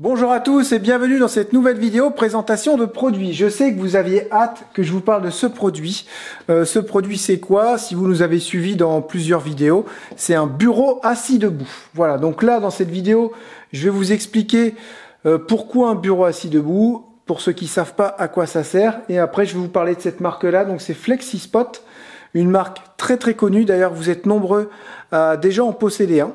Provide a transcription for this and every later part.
Bonjour à tous et bienvenue dans cette nouvelle vidéo présentation de produits. Je sais que vous aviez hâte que je vous parle de ce produit. Ce produit c'est quoi? Si vous nous avez suivis dans plusieurs vidéos, c'est un bureau assis debout. Voilà, donc là dans cette vidéo, je vais vous expliquer pourquoi un bureau assis debout, pour ceux qui ne savent pas à quoi ça sert. Et après je vais vous parler de cette marque-là, donc c'est FlexiSpot, une marque très connue. D'ailleurs vous êtes nombreux à déjà en posséder un.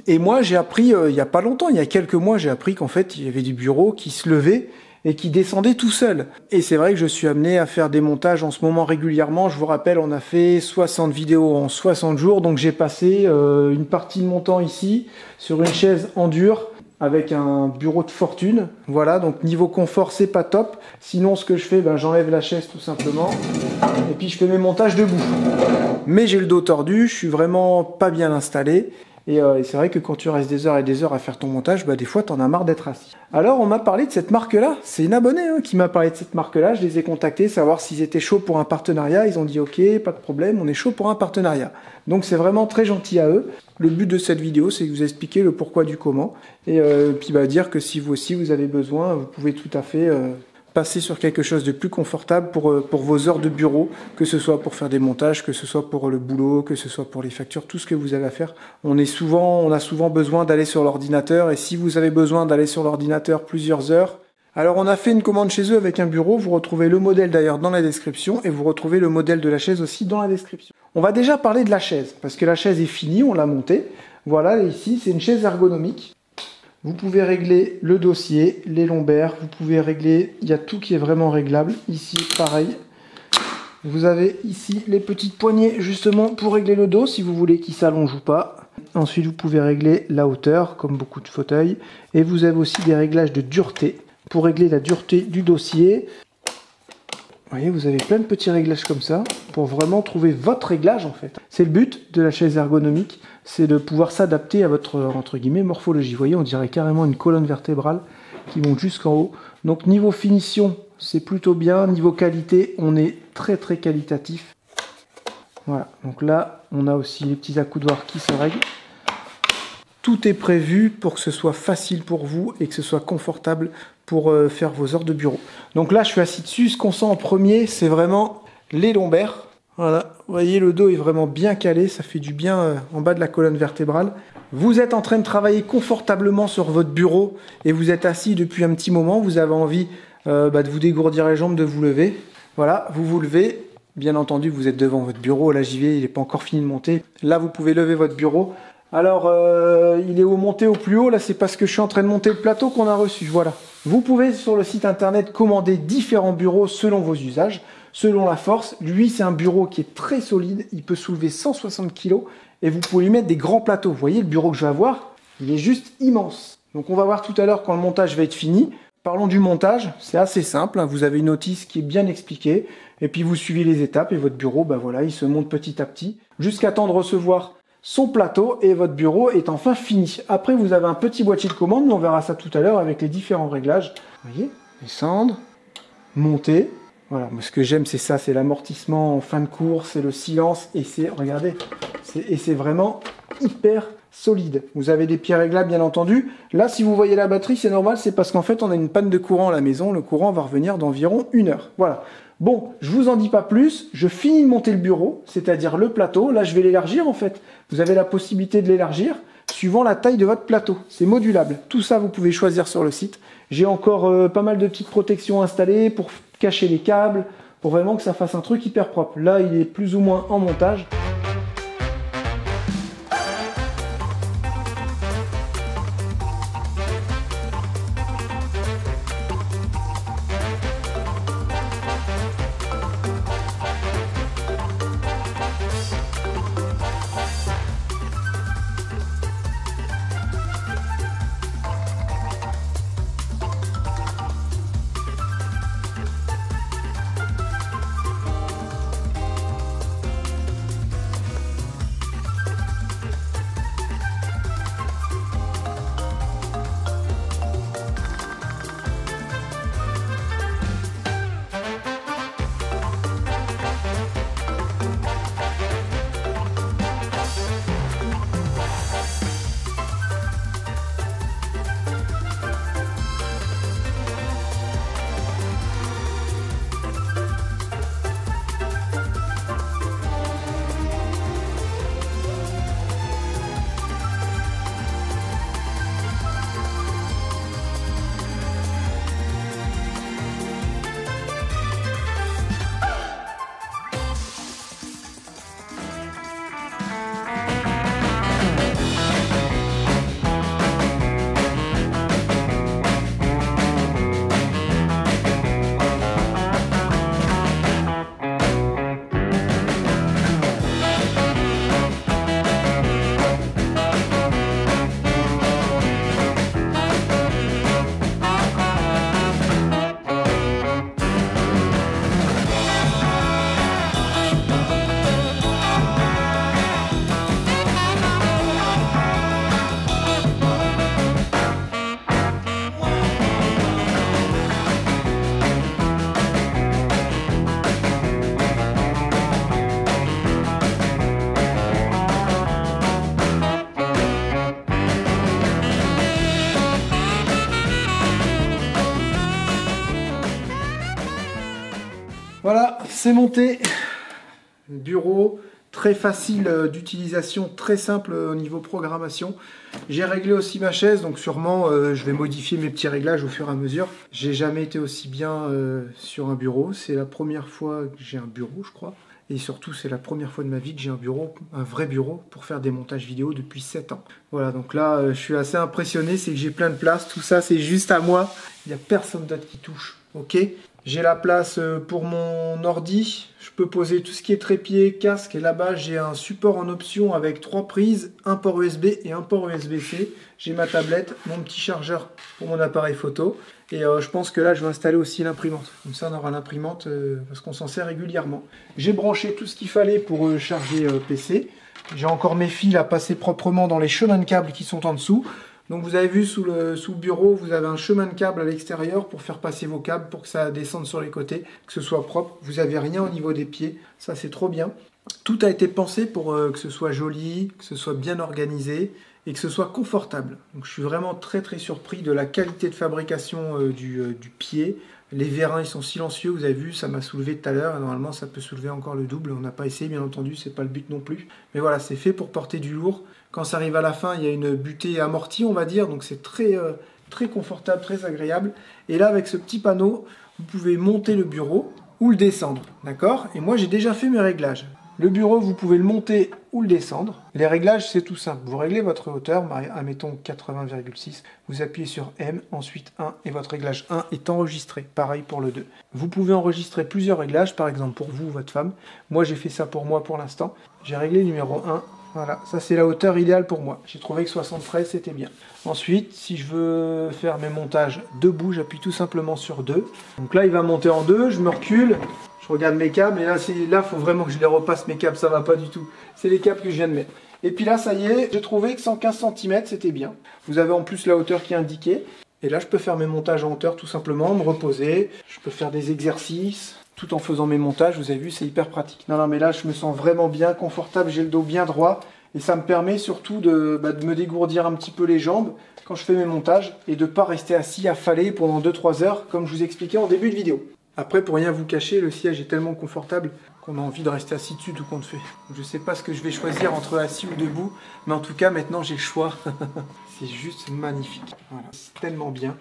Et moi, j'ai appris, il y a pas longtemps, il y a quelques mois, j'ai appris qu'en fait, il y avait des bureaux qui se levaient et qui descendaient tout seuls. Et c'est vrai que je suis amené à faire des montages en ce moment régulièrement. Je vous rappelle, on a fait 60 vidéos en 60 jours. Donc j'ai passé une partie de mon temps ici, sur une chaise en dur, avec un bureau de fortune. Voilà, donc niveau confort, c'est pas top. Sinon, ce que je fais, j'enlève la chaise tout simplement. Et puis je fais mes montages debout. Mais j'ai le dos tordu, je suis vraiment pas bien installé. Et c'est vrai que quand tu restes des heures et des heures à faire ton montage, des fois t'en as marre d'être assis. Alors on m'a parlé de cette marque-là, c'est une abonnée qui m'a parlé de cette marque-là, je les ai contactés, savoir s'ils étaient chauds pour un partenariat, ils ont dit ok, pas de problème, on est chaud pour un partenariat. Donc c'est vraiment très gentil à eux. Le but de cette vidéo, c'est de vous expliquer le pourquoi du comment, et puis dire que si vous aussi vous avez besoin, vous pouvez tout à fait passer sur quelque chose de plus confortable pour vos heures de bureau, que ce soit pour faire des montages, que ce soit pour le boulot, que ce soit pour les factures, tout ce que vous avez à faire. On a souvent besoin d'aller sur l'ordinateur, et si vous avez besoin d'aller sur l'ordinateur plusieurs heures, alors on a fait une commande chez eux avec un bureau, vous retrouvez le modèle d'ailleurs dans la description, et vous retrouvez le modèle de la chaise aussi dans la description. On va déjà parler de la chaise, parce que la chaise est finie, on l'a montée. Voilà, ici c'est une chaise ergonomique. Vous pouvez régler le dossier, les lombaires, vous pouvez régler, il y a tout qui est vraiment réglable. Ici, pareil. Vous avez ici les petites poignées justement pour régler le dos si vous voulez qu'il s'allonge ou pas. Ensuite, vous pouvez régler la hauteur, comme beaucoup de fauteuils. Et vous avez aussi des réglages de dureté pour régler la dureté du dossier. Vous voyez, vous avez plein de petits réglages comme ça pour vraiment trouver votre réglage en fait. C'est le but de la chaise ergonomique, c'est de pouvoir s'adapter à votre entre guillemets morphologie. Vous voyez, on dirait carrément une colonne vertébrale qui monte jusqu'en haut. Donc niveau finition, c'est plutôt bien. Niveau qualité, on est très qualitatif. Voilà, donc là, on a aussi les petits accoudoirs qui se règlent. Tout est prévu pour que ce soit facile pour vous et que ce soit confortable pour faire vos heures de bureau. Donc là, je suis assis dessus. Ce qu'on sent en premier, c'est vraiment les lombaires. Voilà, vous voyez, le dos est vraiment bien calé. Ça fait du bien en bas de la colonne vertébrale. Vous êtes en train de travailler confortablement sur votre bureau et vous êtes assis depuis un petit moment. Vous avez envie de vous dégourdir les jambes, de vous lever. Voilà, vous vous levez. Bien entendu, vous êtes devant votre bureau. Là, j'y vais, il n'est pas encore fini de monter. Là, vous pouvez lever votre bureau. Alors, il est monté au plus haut, là c'est parce que je suis en train de monter le plateau qu'on a reçu, voilà. Vous pouvez sur le site internet commander différents bureaux selon vos usages, selon la force. Lui c'est un bureau qui est très solide, il peut soulever 160 kg et vous pouvez lui mettre des grands plateaux. Vous voyez le bureau que je vais avoir, il est juste immense. Donc on va voir tout à l'heure quand le montage va être fini. Parlons du montage, c'est assez simple, vous avez une notice qui est bien expliquée et puis vous suivez les étapes et votre bureau, voilà, il se monte petit à petit jusqu'à temps de recevoir son plateau et votre bureau est enfin fini. Après, vous avez un petit boîtier de commande, mais on verra ça tout à l'heure avec les différents réglages. Vous voyez, descendre, monter. Voilà, moi ce que j'aime c'est ça, c'est l'amortissement en fin de course, c'est le silence et c'est, regardez, c'est vraiment hyper solide. Vous avez des pieds réglables bien entendu. Là, si vous voyez la batterie, c'est normal, c'est parce qu'en fait, on a une panne de courant à la maison. Le courant va revenir d'environ 1 heure. Voilà. Bon, je vous en dis pas plus, je finis de monter le bureau, c'est-à-dire le plateau. Là, je vais l'élargir en fait. Vous avez la possibilité de l'élargir suivant la taille de votre plateau. C'est modulable. Tout ça, vous pouvez choisir sur le site. J'ai encore pas mal de petites protections installées pour cacher les câbles, pour vraiment que ça fasse un truc hyper propre. Là, il est plus ou moins en montage. Voilà, c'est monté. Bureau, très facile d'utilisation, très simple au niveau programmation. J'ai réglé aussi ma chaise, donc sûrement je vais modifier mes petits réglages au fur et à mesure. J'ai jamais été aussi bien sur un bureau. C'est la première fois que j'ai un bureau, je crois. Et surtout, c'est la première fois de ma vie que j'ai un bureau, un vrai bureau, pour faire des montages vidéo depuis 7 ans. Voilà, donc là, je suis assez impressionné, c'est que j'ai plein de place. Tout ça, c'est juste à moi. Il n'y a personne d'autre qui touche, ok ? J'ai la place pour mon ordi. Je peux poser tout ce qui est trépied, casque. Et là-bas, j'ai un support en option avec 3 prises, un port USB et un port USB-C. J'ai ma tablette, mon petit chargeur pour mon appareil photo. Et je pense que là, je vais installer aussi l'imprimante. Comme ça, on aura l'imprimante parce qu'on s'en sert régulièrement. J'ai branché tout ce qu'il fallait pour charger PC. J'ai encore mes fils à passer proprement dans les chemins de câbles qui sont en dessous. Donc vous avez vu sous le bureau, vous avez un chemin de câble à l'extérieur pour faire passer vos câbles, pour que ça descende sur les côtés, que ce soit propre. Vous n'avez rien au niveau des pieds, ça c'est trop bien. Tout a été pensé pour que ce soit joli, que ce soit bien organisé et que ce soit confortable. Donc je suis vraiment très très surpris de la qualité de fabrication du pied. Les vérins ils sont silencieux, vous avez vu, ça m'a soulevé tout à l'heure. Normalement ça peut soulever encore le double, on n'a pas essayé bien entendu, c'est pas le but non plus. Mais voilà, c'est fait pour porter du lourd. Quand ça arrive à la fin, il y a une butée amortie on va dire, donc c'est très, très confortable, très agréable. Et là avec ce petit panneau, vous pouvez monter le bureau ou le descendre, d'accord? Et moi j'ai déjà fait mes réglages. Le bureau, vous pouvez le monter ou le descendre. Les réglages, c'est tout simple. Vous réglez votre hauteur, admettons 80,6. Vous appuyez sur M, ensuite 1, et votre réglage 1 est enregistré. Pareil pour le 2. Vous pouvez enregistrer plusieurs réglages, par exemple pour vous ou votre femme. Moi, j'ai fait ça pour moi pour l'instant. J'ai réglé le numéro 1. Voilà, ça c'est la hauteur idéale pour moi. J'ai trouvé que 73 c'était bien. Ensuite, si je veux faire mes montages debout, j'appuie tout simplement sur 2. Donc là, il va monter en 2, je me recule. Je regarde mes câbles et là, il faut vraiment que je les repasse mes câbles, ça va pas du tout. C'est les câbles que je viens de mettre. Et puis là, ça y est, j'ai trouvé que 115 cm, c'était bien. Vous avez en plus la hauteur qui est indiquée. Et là, je peux faire mes montages en hauteur tout simplement, me reposer. Je peux faire des exercices tout en faisant mes montages. Vous avez vu, c'est hyper pratique. Non, mais là, je me sens vraiment bien confortable. J'ai le dos bien droit. Et ça me permet surtout de me dégourdir un petit peu les jambes quand je fais mes montages et de ne pas rester assis affalé pendant 2-3 heures, comme je vous expliquais en début de vidéo. Après, pour rien vous cacher, le siège est tellement confortable qu'on a envie de rester assis dessus tout compte fait. Je ne sais pas ce que je vais choisir entre assis ou debout, mais en tout cas, maintenant, j'ai le choix. C'est juste magnifique. Voilà, c'est tellement bien.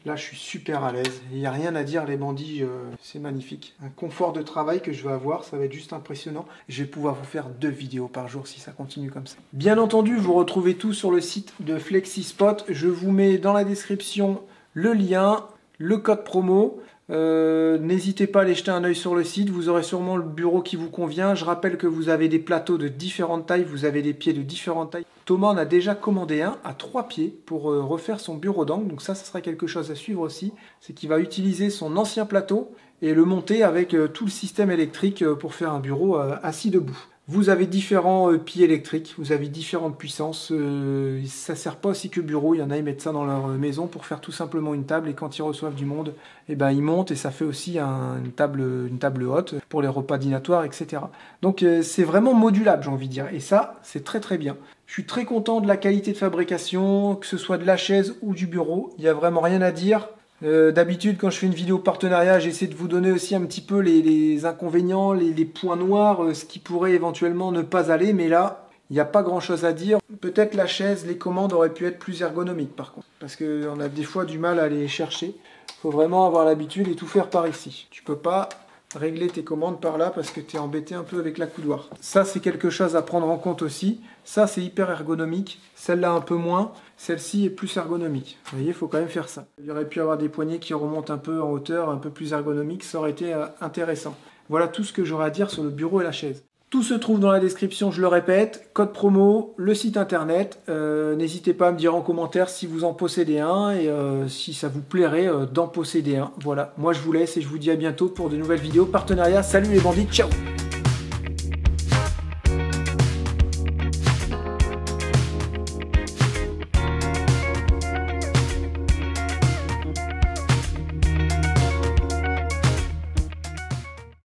Là, je suis super à l'aise. Il n'y a rien à dire, les bandits, c'est magnifique. Un confort de travail que je vais avoir, ça va être juste impressionnant. Je vais pouvoir vous faire 2 vidéos par jour si ça continue comme ça. Bien entendu, vous retrouvez tout sur le site de FlexiSpot. Je vous mets dans la description le lien, le code promo. N'hésitez pas à aller jeter un œil sur le site, vous aurez sûrement le bureau qui vous convient. Je rappelle que vous avez des plateaux de différentes tailles, vous avez des pieds de différentes tailles. Thomas en a déjà commandé un à 3 pieds pour refaire son bureau d'angle, donc ça sera quelque chose à suivre aussi. C'est qu'il va utiliser son ancien plateau et le monter avec tout le système électrique pour faire un bureau assis debout. Vous avez différents pieds électriques, vous avez différentes puissances, ça ne sert pas aussi que bureau, il y en a ils mettent ça dans leur maison pour faire tout simplement une table et quand ils reçoivent du monde, eh ben, ils montent et ça fait aussi une table haute pour les repas dînatoires, etc. Donc c'est vraiment modulable j'ai envie de dire et ça c'est très très bien. Je suis très content de la qualité de fabrication, que ce soit de la chaise ou du bureau, il n'y a vraiment rien à dire. D'habitude quand je fais une vidéo partenariat j'essaie de vous donner aussi un petit peu les inconvénients, les points noirs, ce qui pourrait éventuellement ne pas aller, mais là il n'y a pas grand chose à dire. Peut-être la chaise, les commandes auraient pu être plus ergonomiques par contre, parce qu'on a des fois du mal à les chercher. Il faut vraiment avoir l'habitude et tout faire par ici. Tu peux pas régler tes commandes par là parce que tu es embêté un peu avec la coudoir. Ça c'est quelque chose à prendre en compte aussi. Ça c'est hyper ergonomique, celle-là un peu moins, celle-ci est plus ergonomique. Vous voyez, il faut quand même faire ça. Il y aurait pu avoir des poignées qui remontent un peu en hauteur, un peu plus ergonomique, ça aurait été intéressant. Voilà tout ce que j'aurais à dire sur le bureau et la chaise. Tout se trouve dans la description, je le répète, code promo, le site internet. N'hésitez pas à me dire en commentaire si vous en possédez un et si ça vous plairait d'en posséder un. Voilà, moi je vous laisse et je vous dis à bientôt pour de nouvelles vidéos partenariat. Salut les bandits, ciao!